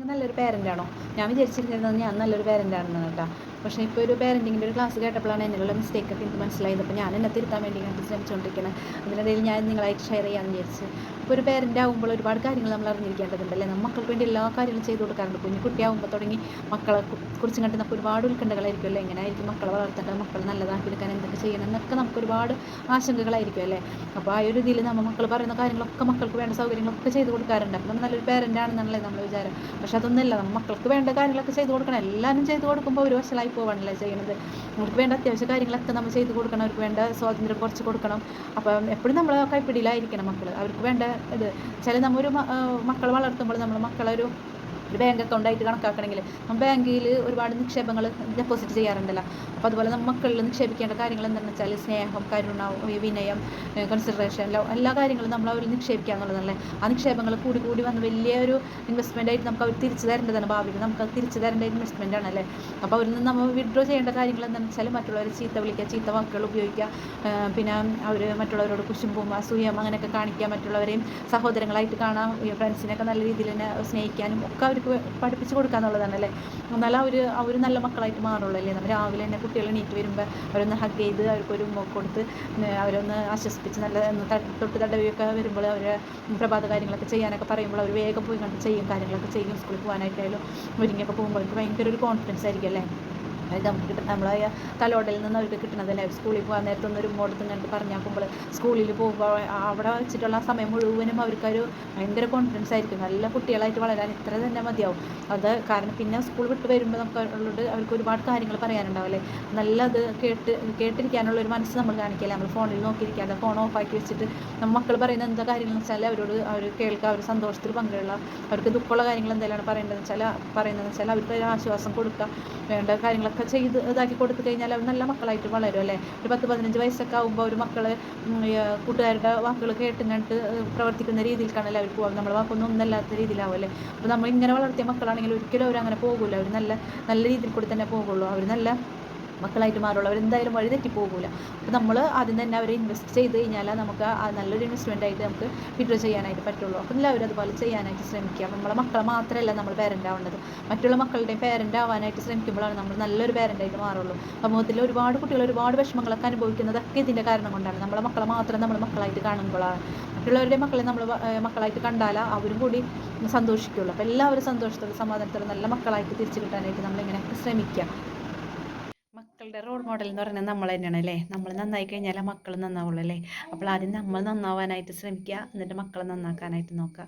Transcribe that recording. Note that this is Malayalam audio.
നല്ലൊരു പേരൻ്റാണോ? ഞാൻ വിചാരിച്ചിരുന്നത് ഞാൻ നല്ലൊരു പേരൻ്റാണെന്ന് കേട്ടോ. പക്ഷേ ഇപ്പോൾ ഒരു പേരൻറ്റിങ്ങിൻ്റെ ഒരു ക്ലാസ് കേട്ടപ്പോഴാണ് എന്നിലുള്ള മിസ്റ്റേക്കൊക്കെ എനിക്ക് മനസ്സിലായത്. അപ്പോൾ ഞാൻ എന്നെ തിരുത്താൻ വേണ്ടി ഞാൻ ശ്രമിച്ചുകൊണ്ടിരിക്കുന്നത്. അതിനിടയിൽ ഞാൻ നിങ്ങളായിട്ട് ഷെയർ ചെയ്യാമെന്ന് വിചാരിച്ചു. ഇപ്പോൾ ഒരു പേരൻ്റ് ആകുമ്പോൾ ഒരുപാട് കാര്യങ്ങൾ നമ്മൾ അറിഞ്ഞിരിക്കേണ്ടതുണ്ടല്ലേ. നമ്മൾ മക്കൾക്ക് വേണ്ടി എല്ലാ കാര്യങ്ങളും ചെയ്ത് കൊടുക്കാറുണ്ട്. കുഞ്ഞു കുട്ടിയാകുമ്പോൾ തുടങ്ങി മക്കളെ കുറിച്ചും കണ്ട് നമുക്ക് ഒരുപാട് ഉത്കണ്ഠകളായിരിക്കും അല്ലേ. എങ്ങനെയായിരിക്കും മക്കളെ വളർത്തേണ്ടത്, മക്കളെ നല്ലതാക്കി എടുക്കാൻ എന്തൊക്കെ ചെയ്യണം എന്നൊക്കെ നമുക്ക് ഒരുപാട് ആശങ്കകളായിരിക്കും അല്ലേ. അപ്പോൾ ആ ഒരു ഇതിൽ നമ്മൾ മക്കൾ പറയുന്ന കാര്യങ്ങളൊക്കെ മക്കൾക്ക് വേണ്ട സൗകര്യങ്ങളൊക്കെ ചെയ്ത് കൊടുക്കാറുണ്ട്. അപ്പോൾ നമ്മൾ നല്ലൊരു പേരൻ്റ് ആണെന്നാണല്ലേ നമ്മൾ വിചാരം. പക്ഷെ അതൊന്നുമില്ല. നമ്മൾ മക്കൾക്ക് വേണ്ട കാര്യങ്ങളൊക്കെ ചെയ്ത് കൊടുക്കണം. എല്ലാവരും ചെയ്ത് കൊടുക്കുമ്പോൾ ഒരു വശലായി പോവാണല്ലേ ചെയ്യുന്നത്. അവർക്ക് വേണ്ട അത്യാവശ്യ കാര്യങ്ങളൊക്കെ നമ്മൾ ചെയ്ത് കൊടുക്കണം. അവർക്ക് വേണ്ട സ്വാതന്ത്ര്യം കുറച്ച് കൊടുക്കണം. അപ്പം എപ്പോഴും നമ്മൾ കൈപ്പിടിയിലായിരിക്കണം മക്കൾ. അവർക്ക് വേണ്ട ഇത് ചില നമ്മൊരു മക്കളെ വളർത്തുമ്പോൾ നമ്മൾ മക്കളെ ഒരു ബാങ്ക് അക്കൗണ്ടായിട്ട് കണക്കാക്കണമെങ്കിൽ നമ്മൾ ബാങ്കിൽ ഒരുപാട് നിക്ഷേപങ്ങൾ ഡെപ്പോസിറ്റ് ചെയ്യാറുണ്ടല്ലോ. അപ്പോൾ അതുപോലെ നമ്മൾ മക്കളിൽ നിക്ഷേപിക്കേണ്ട കാര്യങ്ങൾ എന്താണെന്ന് വെച്ചാൽ സ്നേഹം, കരുണ, വിനയം, കൺസിഡറേഷൻ, ലവ്, എല്ലാ കാര്യങ്ങളും നമ്മൾ അവരിൽ നിക്ഷേപിക്കുക എന്നുള്ളതല്ലേ. ആ നിക്ഷേപങ്ങൾ കൂടി കൂടി വന്ന് വലിയൊരു ഇൻവെസ്റ്റ്മെൻ്റ് ആയിട്ട് നമുക്ക് അവർ തിരിച്ചു തരേണ്ടതാണ്. ഭാവിയിൽ നമുക്ക് അത് തിരിച്ചു തരേണ്ട ഇൻവെസ്റ്റ്മെൻ്റ് ആണല്ലേ. അപ്പോൾ അവരിൽ നിന്ന് നമ്മൾ വിഡ്രോ ചെയ്യേണ്ട കാര്യങ്ങൾ എന്താണെന്ന് വെച്ചാൽ മറ്റുള്ളവരെ ചീത്ത വിളിക്കുക, ചീത്ത വാക്കുകൾ ഉപയോഗിക്കുക, പിന്നെ അവർ മറ്റുള്ളവരോട് കുശുമ്പും അസൂയം അങ്ങനെയൊക്കെ കാണിക്കുക, മറ്റുള്ളവരെയും സഹോദരങ്ങളായിട്ട് കാണാം, ഫ്രണ്ട്സിനെയൊക്കെ നല്ല രീതിയിൽ തന്നെ സ്നേഹിക്കാനും ഒക്കെ അവർക്ക് പഠിപ്പിച്ച് കൊടുക്കുക എന്നുള്ളതാണല്ലേ. എന്നാലും അവർ നല്ല മക്കളായിട്ട് മാറുള്ളൂ അല്ലേ. നമ്മൾ രാവിലെ തന്നെ കുട്ടികൾ എണീറ്റ് വരുമ്പോൾ അവരൊന്ന് ഹഗ് ചെയ്ത് അവർക്കൊരു ഉമ്മ കൊടുത്ത് അവരൊന്ന് ആശ്വസിപ്പിച്ച് നല്ല തൊട്ട് തടവിയൊക്കെ വരുമ്പോൾ അവർ പ്രഭാത കാര്യങ്ങളൊക്കെ ചെയ്യാനൊക്കെ പറയുമ്പോൾ അവർ വേഗം പോയി കണ്ട് ചെയ്യും, കാര്യങ്ങളൊക്കെ ചെയ്യും. സ്കൂളിൽ പോകാനായിട്ടായാലും ഒരുങ്ങിയൊക്കെ പോകുമ്പോൾ അവർക്ക് ഭയങ്കര ഒരു കോൺഫിഡൻസ് ആയിരിക്കും അല്ലേ. അത് നമുക്ക് കിട്ടുന്ന നമ്മളെ തലോടലിൽ നിന്ന് അവർക്ക് കിട്ടുന്നതല്ലേ. സ്കൂളിൽ പോകാൻ നേരത്തൊന്ന് ഒരു മോടത്ത് കണ്ട് പറഞ്ഞാക്കുമ്പോൾ സ്കൂളിൽ പോകുമ്പോൾ അവിടെ വെച്ചിട്ടുള്ള ആ സമയം മുഴുവനും അവർക്കൊരു ഭയങ്കര കോൺഫിഡൻസ് ആയിരിക്കും. നല്ല കുട്ടികളായിട്ട് വളരാൻ ഇത്ര തന്നെ മതിയാവും. അത് കാരണം പിന്നെ സ്കൂൾ വിട്ട് വരുമ്പോൾ നമുക്ക് അവർക്ക് ഒരുപാട് കാര്യങ്ങൾ പറയാനുണ്ടാവും അല്ലേ. നല്ലത് കേട്ടിരിക്കാനുള്ള ഒരു മനസ്സ് നമ്മൾ കാണിക്കില്ല. നമ്മൾ ഫോണിൽ നോക്കിയിരിക്കാതെ ഫോൺ ഓഫാക്കി വെച്ചിട്ട് നമ്മൾ മക്കൾ പറയുന്ന എന്താ കാര്യങ്ങളെന്ന് വെച്ചാൽ അവർ കേൾക്കുക, അവർ സന്തോഷത്തിൽ പങ്കുകൊള്ളുക. അവർക്ക് ദുഃഖമുള്ള കാര്യങ്ങൾ എന്തെങ്കിലും പറയുന്നതെന്ന് വെച്ചാൽ അവർക്ക് ഒരു ആശ്വാസം കൊടുക്കുക. വേണ്ട കാര്യങ്ങളൊക്കെ ചെയ്ത് ഇതാക്കി കൊടുത്തു കഴിഞ്ഞാൽ അവർ നല്ല മക്കളായിട്ട് വളരും അല്ലേ. ഒരു 10-15 വയസ്സൊക്കെ ആകുമ്പോൾ ഒരു മക്കൾ കൂട്ടുകാരുടെ വാക്കുകൾ കേട്ടും കണ്ട് പ്രവർത്തിക്കുന്ന രീതിയിലേക്കാണല്ലോ അവർ പോകുക. നമ്മളെ വാക്കൊന്നും ഒന്നല്ലാത്ത രീതിയിലാവും അല്ലേ. അപ്പോൾ നമ്മൾ ഇങ്ങനെ വളർത്തിയ മക്കളാണെങ്കിൽ ഒരിക്കലും അവരങ്ങനെ പോകില്ല. അവർ നല്ല നല്ല രീതിയിൽ കൂടി തന്നെ പോകുള്ളൂ. അവർ നല്ല മക്കളായിട്ട് മാറുള്ളൂ. അവരെന്തായാലും വഴി തെറ്റി പോകില്ല. അപ്പോൾ നമ്മൾ ആദ്യം തന്നെ അവരെ ഇൻവെസ്റ്റ് ചെയ്ത് കഴിഞ്ഞാൽ നമുക്ക് നല്ലൊരു ഇൻവെസ്റ്റ്മെൻ്റ് ആയിട്ട് നമുക്ക് വിഡ്രോ ചെയ്യാനായിട്ട് പറ്റുള്ളൂ. അപ്പോൾ എല്ലാവരും അതുപോലെ ചെയ്യാനായിട്ട് ശ്രമിക്കുക. അപ്പോൾ നമ്മളെ മക്കളെ മാത്രമല്ല നമ്മൾ പേരൻ്റ് ആവേണ്ടത്, മറ്റുള്ള മക്കളുടെയും പേരൻ്റ് ആവാനായിട്ട് ശ്രമിക്കുമ്പോഴാണ് നമ്മൾ നല്ലൊരു പേരൻ്റായിട്ട് മാറുള്ളൂ. സമൂഹത്തിൽ ഒരുപാട് കുട്ടികൾ ഒരുപാട് വിഷമങ്ങളൊക്കെ അനുഭവിക്കുന്നതൊക്കെ ഇതിൻ്റെ കാരണം കൊണ്ടാണ്. നമ്മളെ മക്കളെ മാത്രം നമ്മൾ മക്കളായിട്ട് കാണുമ്പോഴാണ്. മറ്റുള്ളവരുടെ മക്കളെ നമ്മൾ മക്കളായിട്ട് കണ്ടാൽ അവരും കൂടി സന്തോഷിക്കുള്ളൂ. അപ്പോൾ എല്ലാവരും സന്തോഷത്തോടെ സമാധാനത്തോടെ നല്ല മക്കളായിട്ട് തിരിച്ചു കിട്ടാനായിട്ട് നമ്മളിങ്ങനെയൊക്കെ ശ്രമിക്കുക. മക്കളുടെ റോൾ മോഡൽ എന്ന് പറയുന്നത് നമ്മൾ തന്നെയാണ് അല്ലേ. നമ്മൾ നന്നായി കഴിഞ്ഞാൽ മക്കൾ നന്നാവുള്ളൂ അല്ലേ. അപ്പോൾ ആദ്യം നമ്മൾ നന്നാവാനായിട്ട് ശ്രമിക്കുക, എന്നിട്ട് മക്കളെ നന്നാക്കാനായിട്ട് നോക്കുക.